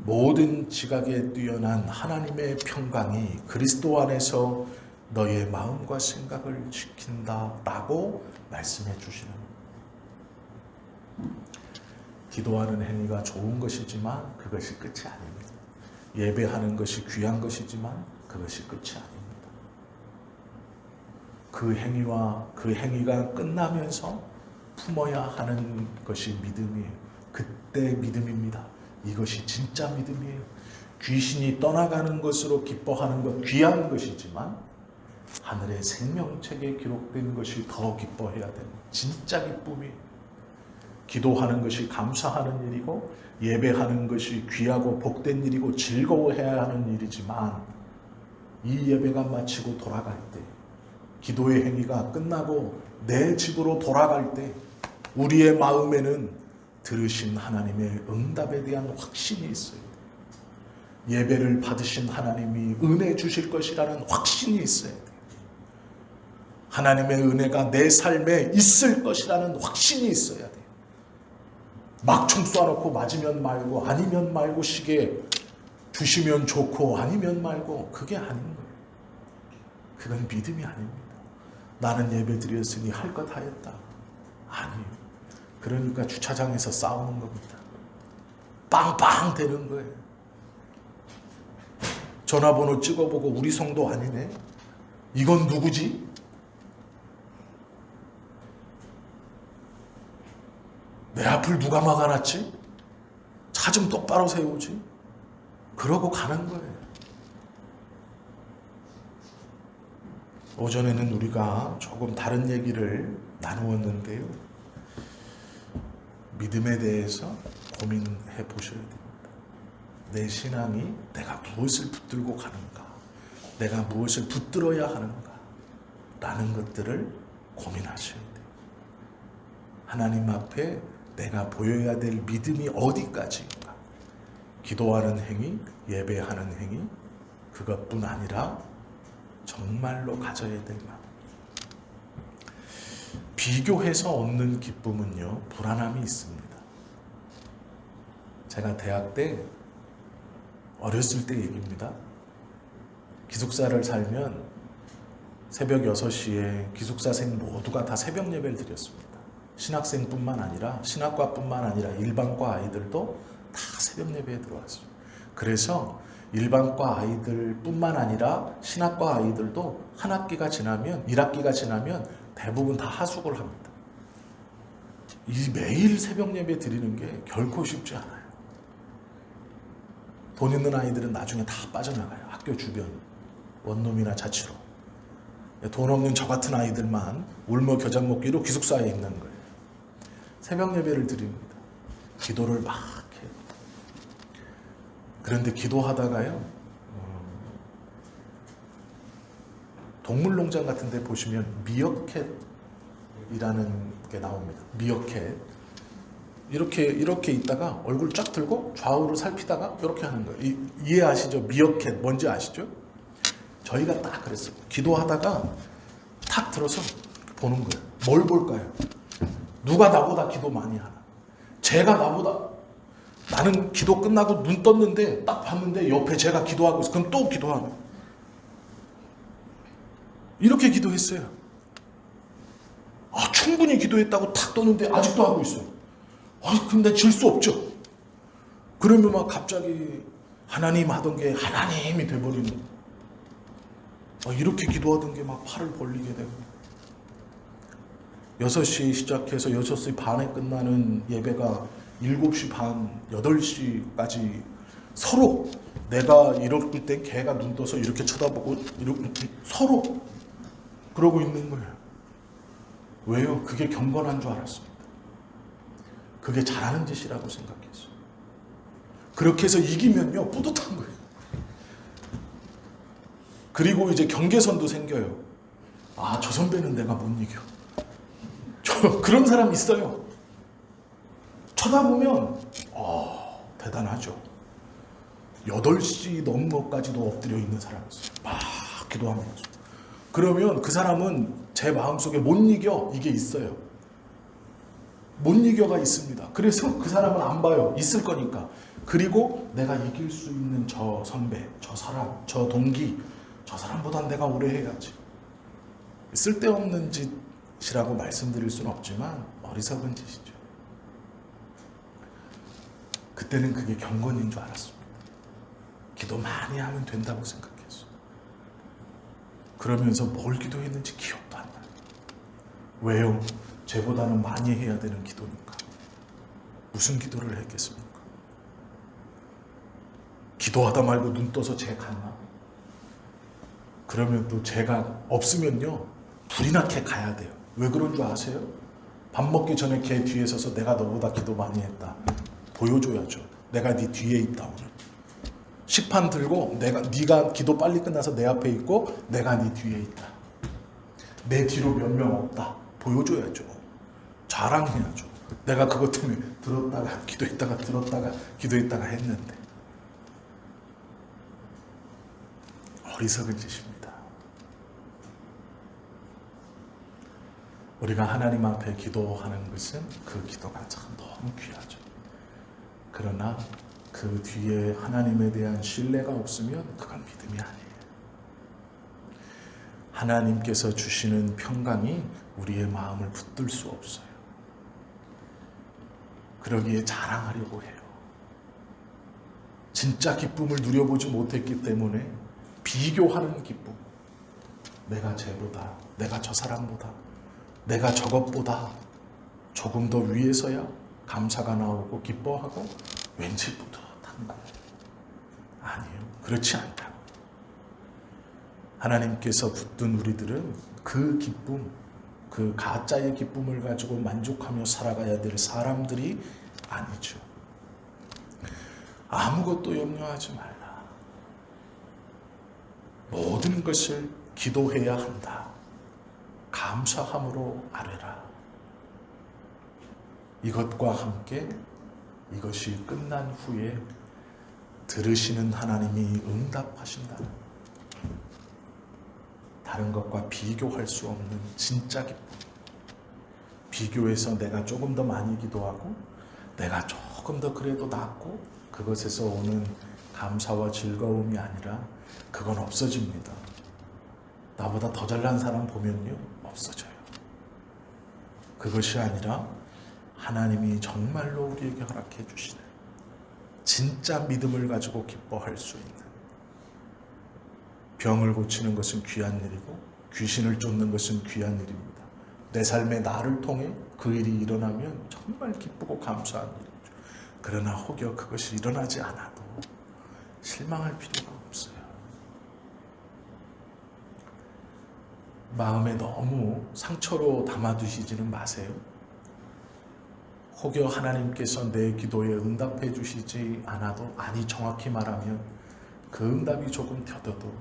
모든 지각에 뛰어난 하나님의 평강이 그리스도 안에서 너의 마음과 생각을 지킨다라고 말씀해 주시는 거예요. 기도하는 행위가 좋은 것이지만 그것이 끝이 아닙니다. 예배하는 것이 귀한 것이지만 그것이 끝이 아닙니다. 그 행위와 그 행위가 끝나면서 품어야 하는 것이 믿음이에요. 그때 믿음입니다. 이것이 진짜 믿음이에요. 귀신이 떠나가는 것으로 기뻐하는 것 귀한 것이지만 하늘의 생명책에 기록된 것이 더 기뻐해야 되는 진짜 기쁨이에요. 기도하는 것이 감사하는 일이고 예배하는 것이 귀하고 복된 일이고 즐거워해야 하는 일이지만 이 예배가 마치고 돌아갈 때 기도의 행위가 끝나고 내 집으로 돌아갈 때 우리의 마음에는 들으신 하나님의 응답에 대한 확신이 있어요. 예배를 받으신 하나님이 은혜 주실 것이라는 확신이 있어야 돼요. 하나님의 은혜가 내 삶에 있을 것이라는 확신이 있어야 돼요. 막 총 쏴놓고 맞으면 말고 아니면 말고 시계 주시면 좋고 아니면 말고 그게 아닌 거예요. 그건 믿음이 아닙니다. 나는 예배 드렸으니 할 것 하였다. 아니에요. 그러니까 주차장에서 싸우는 겁니다. 빵빵 되는 거예요. 전화번호 찍어보고 우리 성도 아니네? 이건 누구지? 내 앞을 누가 막아놨지? 차 좀 똑바로 세우지? 그러고 가는 거예요. 오전에는 우리가 조금 다른 얘기를 나누었는데요. 믿음에 대해서 고민해 보셔야 됩니다. 내 신앙이 내가 무엇을 붙들고 가는가? 내가 무엇을 붙들어야 하는가? 라는 것들을 고민하셔야 돼요. 하나님 앞에 내가 보여야 될 믿음이 어디까지인가? 기도하는 행위, 예배하는 행위, 그것뿐 아니라 정말로 가져야 될 마음. 비교해서 얻는 기쁨은요, 불안함이 있습니다. 제가 대학 때, 어렸을 때 얘기입니다. 기숙사를 살면 새벽 6시에 기숙사생 모두가 다 새벽 예배를 드렸습니다. 신학생뿐만 아니라 신학과뿐만 아니라 일반과 아이들도 다 새벽 예배에 들어왔어요. 그래서 일반과 아이들뿐만 아니라 신학과 아이들도 한 학기가 지나면 1학기가 지나면 대부분 다 하숙을 합니다. 이 매일 새벽 예배 드리는 게 결코 쉽지 않아요. 돈 있는 아이들은 나중에 다 빠져나가요. 학교 주변 원룸이나 자취로. 돈 없는 저 같은 아이들만 울며 겨자 먹기로 기숙사에 있는 거예요. 새벽 예배를 드립니다. 기도를 막 해요. 그런데 기도하다가요, 동물농장 같은 데 보시면 미어캣이라는 게 나옵니다. 미어캣. 이렇게 있다가 얼굴 쫙 들고 좌우를 살피다가 이렇게 하는 거예요. 이해하시죠? 미어캣 뭔지 아시죠? 저희가 딱 그랬어요. 기도하다가 탁 들어서 보는 거예요. 뭘 볼까요? 누가 나보다 기도 많이 하나? 제가 나는 기도 끝나고 눈 떴는데 딱 봤는데 옆에 제가 기도하고 있어. 그럼 또 기도하는. 이렇게 기도했어요. 충분히 기도했다고 탁 떴는데 아직도 하고 있어요. 근데 질 수 없죠. 그러면 막 갑자기 하나님 하던 게 하나님이 돼버리는. 이렇게 기도하던 게 막 팔을 벌리게 되고. 6시 시작해서 6시 반에 끝나는 예배가 7시 반, 8시까지 서로 내가 이럴 때 걔가 눈 떠서 이렇게 쳐다보고 이렇게 서로 그러고 있는 거예요. 왜요? 그게 경건한 줄 알았습니다. 그게 잘하는 짓이라고 생각했어요. 그렇게 해서 이기면요, 뿌듯한 거예요. 그리고 이제 경계선도 생겨요. 저 선배는 내가 못 이겨. 그런 사람 있어요. 쳐다보면 대단하죠. 8시 넘어까지도 엎드려 있는 사람이 있어요. 막 기도하면서. 그러면 그 사람은 제 마음속에 못 이겨 이게 있어요. 못 이겨가 있습니다. 그래서 그 사람은 안 봐요. 있을 거니까. 그리고 내가 이길 수 있는 저 선배, 저 사람, 저 동기, 저 사람보단 내가 오래 해야지. 쓸데없는 짓이라고 말씀드릴 수는 없지만 어리석은 짓이죠. 그때는 그게 경건인 줄 알았습니다. 기도 많이 하면 된다고 생각했어요. 그러면서 뭘 기도했는지 기억도 안 나요. 왜요? 쟤보다는 많이 해야 되는 기도니까. 무슨 기도를 했겠습니까? 기도하다 말고 눈 떠서 쟤 갔나? 그러면 또 쟤가 없으면요 불이 나게 가야 돼요. 왜 그런 줄 아세요? 밥 먹기 전에 걔 뒤에 서서 내가 너보다 기도 많이 했다 보여줘야죠. 내가 네 뒤에 있다. 오늘 식판 들고 네가 기도 빨리 끝나서 내 앞에 있고 내가 네 뒤에 있다. 내 뒤로 몇 명 없다 보여줘야죠. 자랑해야죠. 내가 그것 때문에 들었다가 기도했다가 들었다가 기도했다가 했는데. 어리석은 짓입니다. 우리가 하나님 앞에 기도하는 것은 그 기도가 참 너무 귀하죠. 그러나 그 뒤에 하나님에 대한 신뢰가 없으면 그건 믿음이 아니에요. 하나님께서 주시는 평강이 우리의 마음을 붙들 수 없어요. 그러기에 자랑하려고 해요. 진짜 기쁨을 누려보지 못했기 때문에 비교하는 기쁨. 내가 쟤보다, 내가 저 사람보다, 내가 저것보다 조금 더 위에서야 감사가 나오고 기뻐하고 왠지 뿌듯한 거예요. 아니에요. 그렇지 않다고. 하나님께서 붙든 우리들은 그 기쁨, 그 가짜의 기쁨을 가지고 만족하며 살아가야 될 사람들이 아니죠. 아무것도 염려하지 말라. 모든 것을 기도해야 한다. 감사함으로 아뢰라. 이것과 함께 이것이 끝난 후에 들으시는 하나님이 응답하신다. 다른 것과 비교할 수 없는 진짜 기쁨. 비교해서 내가 조금 더 많이 기도하고 내가 조금 더 그래도 낫고 그것에서 오는 감사와 즐거움이 아니라 그건 없어집니다. 나보다 더 잘난 사람 보면요 없어져요. 그것이 아니라 하나님이 정말로 우리에게 허락해 주시는 진짜 믿음을 가지고 기뻐할 수 있는, 병을 고치는 것은 귀한 일이고 귀신을 쫓는 것은 귀한 일입니다. 내 삶에 나를 통해 그 일이 일어나면 정말 기쁘고 감사한 일이죠. 그러나 혹여 그것이 일어나지 않아도 실망할 필요가 없어요. 마음에 너무 상처로 담아두시지는 마세요. 혹여 하나님께서 내 기도에 응답해 주시지 않아도, 아니 정확히 말하면 그 응답이 조금 더뎌도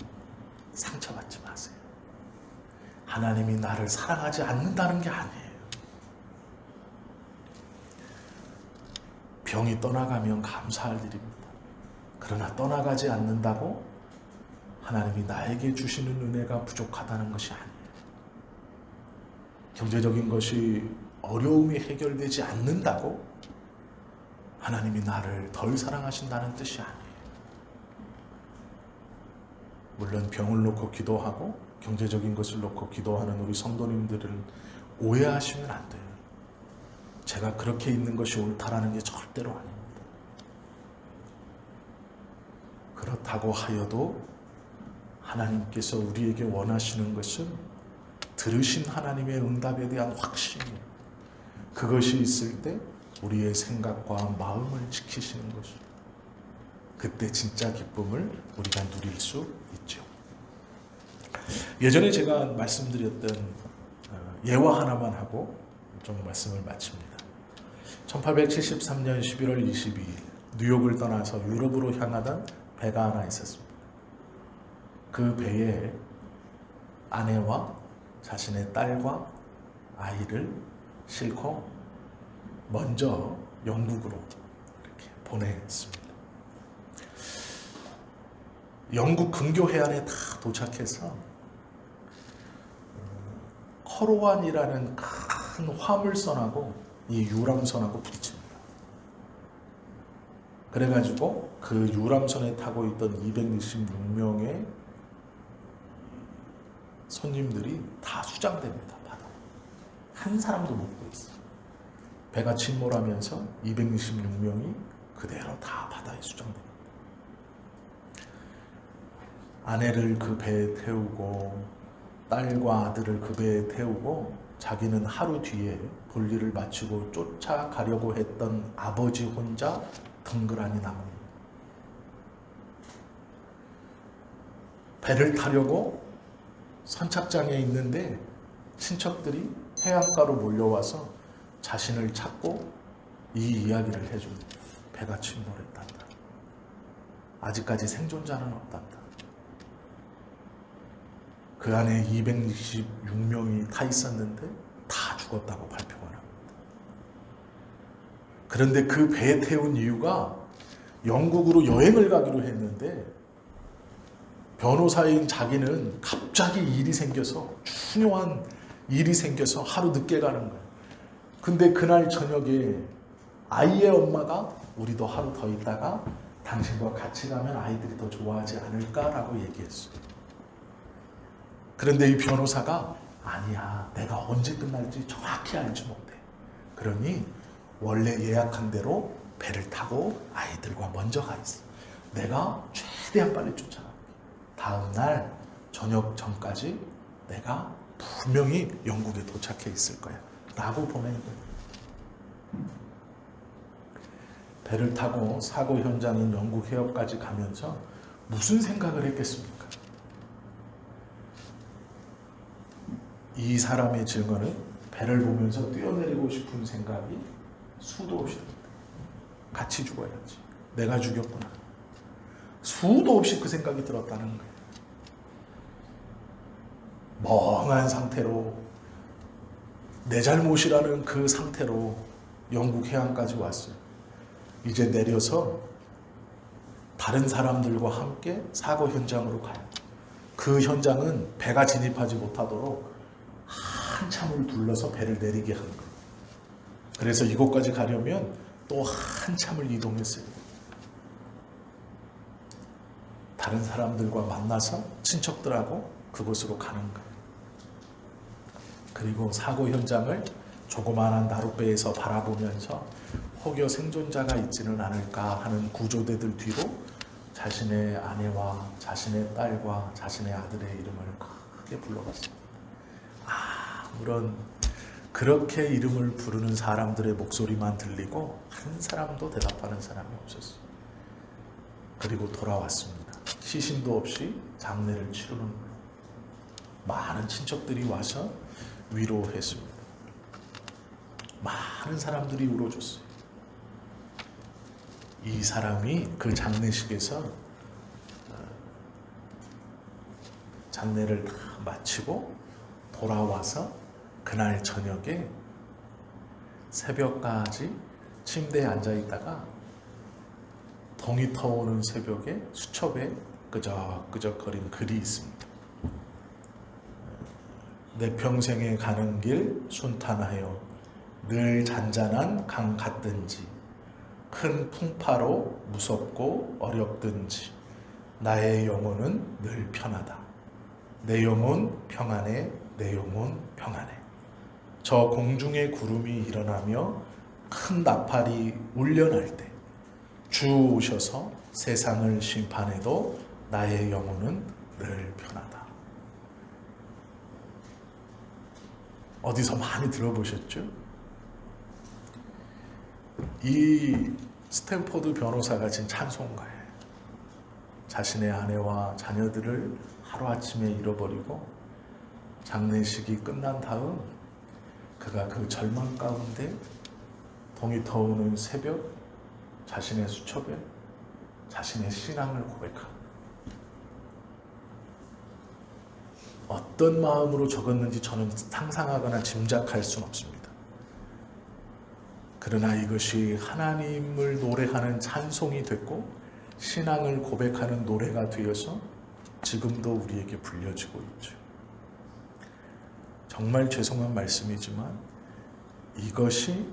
상처받지 마세요. 하나님이 나를 사랑하지 않는다는 게 아니에요. 병이 떠나가면 감사할 일입니다. 그러나 떠나가지 않는다고 하나님이 나에게 주시는 은혜가 부족하다는 것이 아니에요. 경제적인 것이 어려움이 해결되지 않는다고 하나님이 나를 덜 사랑하신다는 뜻이 아니에요. 물론 병을 놓고 기도하고 경제적인 것을 놓고 기도하는 우리 성도님들은 오해하시면 안 돼요. 제가 그렇게 있는 것이 옳다라는 게 절대로 아닙니다. 그렇다고 하여도 하나님께서 우리에게 원하시는 것은 들으신 하나님의 응답에 대한 확신이에요. 그것이 있을 때 우리의 생각과 마음을 지키시는 것이죠. 그때 진짜 기쁨을 우리가 누릴 수 있죠. 예전에 제가 말씀드렸던 예화 하나만 하고 좀 말씀을 마칩니다. 1873년 11월 22일 뉴욕을 떠나서 유럽으로 향하던 배가 하나 있었습니다. 그 배에 아내와 자신의 딸과 아이를 싣고 먼저 영국으로 이렇게 보냈습니다. 영국 근교 해안에 다 도착해서 커로안이라는 큰 화물선하고 이 유람선하고 부딪힙니다. 그래가지고 그 유람선에 타고 있던 266명의 손님들이 다 수장됩니다. 바다에. 한 사람도 못 구했어요. 배가 침몰하면서 266명이 그대로 다 바다에 수장됩니다. 아내를 그 배에 태우고 딸과 아들을 그 배에 태우고 자기는 하루 뒤에 볼일을 마치고 쫓아가려고 했던 아버지 혼자 덩그러니 남습니다. 배를 타려고 선착장에 있는데 친척들이 해안가로 몰려와서 자신을 찾고 이 이야기를 해줍니다. 배가 침몰했단다. 아직까지 생존자는 없단다. 그 안에 266명이 타 있었는데 다 죽었다고 발표가 납니다. 그런데 그 배에 태운 이유가 영국으로 여행을 가기로 했는데 변호사인 자기는 갑자기 일이 생겨서 중요한 일이 생겨서 하루 늦게 가는 거예요. 근데 그날 저녁에 아이의 엄마가 우리도 하루 더 있다가 당신과 같이 가면 아이들이 더 좋아하지 않을까라고 얘기했어요. 그런데 이 변호사가 아니야, 내가 언제 끝날지 정확히 알지 못해. 그러니 원래 예약한 대로 배를 타고 아이들과 먼저 가 있어. 내가 최대한 빨리 쫓아갈게. 다음 날 저녁 전까지 내가 분명히 영국에 도착해 있을 거야 라고 보낸 거예요. 배를 타고 사고 현장인 영국 해협까지 가면서 무슨 생각을 했겠습니까? 이 사람의 증언은 배를 보면서 뛰어내리고 싶은 생각이 수도 없이 듭니다. 같이 죽어야지. 내가 죽였구나. 수도 없이 그 생각이 들었다는 거예요. 멍한 상태로 내 잘못이라는 그 상태로 영국 해안까지 왔어요. 이제 내려서 다른 사람들과 함께 사고 현장으로 가요. 그 현장은 배가 진입하지 못하도록 한참을 둘러서 배를 내리게 한 거예요. 그래서 이곳까지 가려면 또 한참을 이동했어요. 다른 사람들과 만나서 친척들하고 그곳으로 가는 거예요. 그리고 사고 현장을 조그마한 나룻배에서 바라보면서 혹여 생존자가 있지는 않을까 하는 구조대들 뒤로 자신의 아내와 자신의 딸과 자신의 아들의 이름을 크게 불러봤습니다. 아무런 그렇게 이름을 부르는 사람들의 목소리만 들리고 한 사람도 대답하는 사람이 없었어요. 그리고 돌아왔습니다. 시신도 없이 장례를 치르는 거예요. 많은 친척들이 와서 위로했습니다. 많은 사람들이 울어줬어요. 이 사람이 그 장례식에서 장례를 다 마치고 돌아와서 그날 저녁에 새벽까지 침대에 앉아있다가 동이 터오는 새벽에 수첩에 끄적끄적거린 글이 있습니다. 내 평생에 가는 길 순탄하여 늘 잔잔한 강 같든지 큰 풍파로 무섭고 어렵든지 나의 영혼은 늘 편하다. 내 영혼 평안해, 내 영혼 평안해. 저 공중의 구름이 일어나며 큰 나팔이 울려날 때 주 오셔서 세상을 심판해도 나의 영혼은 늘 편하다. 어디서 많이 들어보셨죠? 이 스탠포드 변호사가 진 찬송가예요. 자신의 아내와 자녀들을 하루아침에 잃어버리고 장례식이 끝난 다음 그가 그 절망 가운데 동이 터오는 새벽 자신의 수첩에 자신의 신앙을 고백합니다. 어떤 마음으로 적었는지 저는 상상하거나 짐작할 수는 없습니다. 그러나 이것이 하나님을 노래하는 찬송이 됐고 신앙을 고백하는 노래가 되어서 지금도 우리에게 불려지고 있죠. 정말 죄송한 말씀이지만 이것이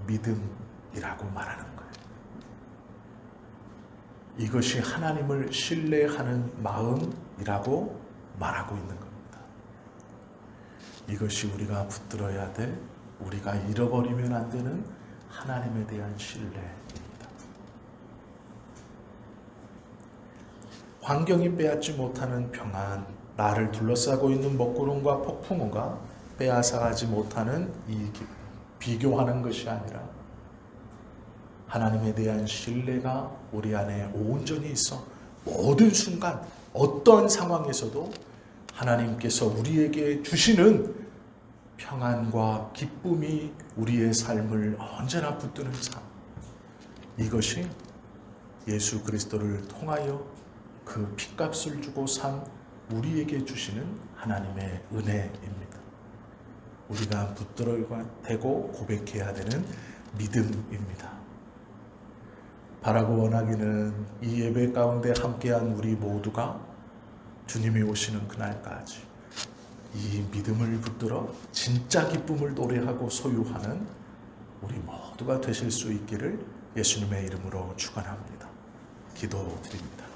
믿음이라고 말하는 거예요. 이것이 하나님을 신뢰하는 마음이라고 말하고 있는 겁니다. 이것이 우리가 붙들어야 될, 우리가 잃어버리면 안 되는 하나님에 대한 신뢰입니다. 환경이 빼앗지 못하는 평안, 나를 둘러싸고 있는 먹구름과 폭풍우가 빼앗아가지 못하는 이 기쁨, 비교하는 것이 아니라 하나님에 대한 신뢰가 우리 안에 온전히 있어 모든 순간 어떠한 상황에서도 하나님께서 우리에게 주시는 평안과 기쁨이 우리의 삶을 언제나 붙드는 삶, 이것이 예수 그리스도를 통하여 그 핏값을 주고 산 우리에게 주시는 하나님의 은혜입니다. 우리가 붙들어야 되고 고백해야 되는 믿음입니다. 바라고 원하기는 이 예배 가운데 함께한 우리 모두가 주님이 오시는 그날까지 이 믿음을 붙들어 진짜 기쁨을 노래하고 소유하는 우리 모두가 되실 수 있기를 예수님의 이름으로 축원합니다. 기도드립니다.